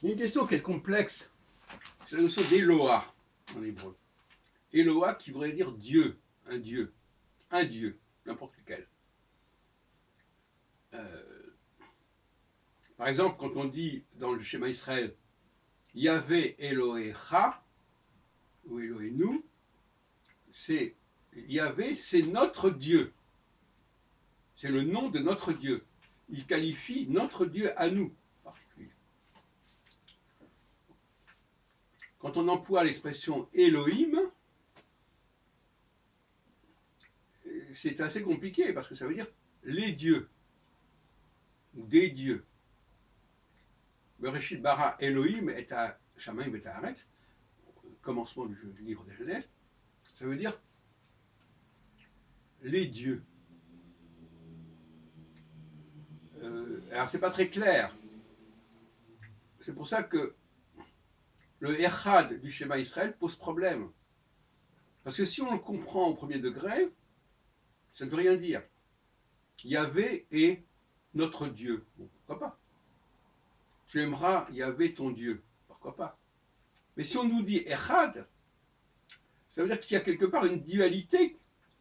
Il y a une question qui est complexe, c'est la notion d'Eloah en hébreu. Eloah qui voudrait dire Dieu, un Dieu, n'importe lequel. Euh, Par exemple, quand on dit dans le schéma Israël, Yahvé Elohecha, ou Elohenu, c'est Yahvé, c'est notre Dieu. C'est le nom de notre Dieu. Il qualifie notre Dieu à nous, en particulier. Quand on emploie l'expression Elohim, c'est assez compliqué parce que ça veut dire les dieux, ou des dieux. Bereshit bara Elohim et à Shamaim et à Haaretz, commencement du livre de Genèse, ça veut dire les dieux. Alors c'est pas très clair. C'est pour ça que le Echad du schéma Israël pose problème. Parce que si on le comprend au premier degré, ça ne veut rien dire. Yahvé est notre Dieu. Bon, pourquoi pas? Tu aimeras Yahvé ton Dieu. Pourquoi pas? Mais si on nous dit Echad, ça veut dire qu'il y a quelque part une dualité.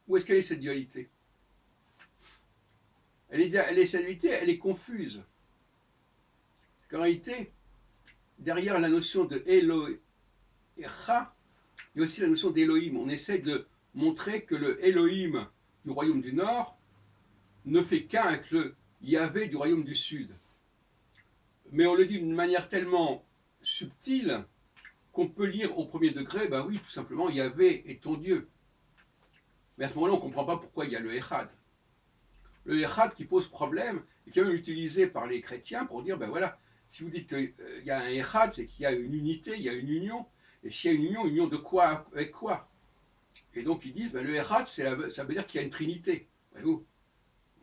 Où est-ce qu'elle est cette dualité? Cette dualité, elle est confuse. En réalité, derrière la notion de Elohecha, il y a aussi la notion d'Elohim. On essaie de montrer que le Elohim du royaume du Nord ne fait qu'un avec le Yahvé du royaume du Sud. Mais on le dit d'une manière tellement subtile qu'on peut lire au premier degré, ben oui, tout simplement, Yahvé est ton Dieu. Mais à ce moment-là, on ne comprend pas pourquoi il y a le Echad. Le Echad qui pose problème est quand même utilisé par les chrétiens pour dire, ben voilà, si vous dites qu'il y a un Echad, c'est qu'il y a une unité, il y a une union. Et s'il y a une union de quoi avec quoi? Et donc ils disent, ben le Echad, ça veut dire qu'il y a une trinité. Voyez-vous,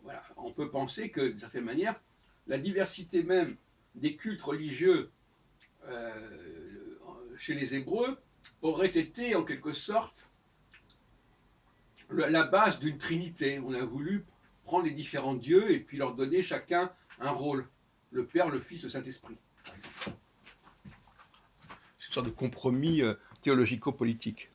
voilà, on peut penser que, d'une certaine manière, la diversité même des cultes religieux chez les Hébreux aurait été en quelque sorte la base d'une trinité. On a voulu prendre les différents dieux et puis leur donner chacun un rôle. Le Père, le Fils, le Saint-Esprit. C'est une sorte de compromis théologico-politique.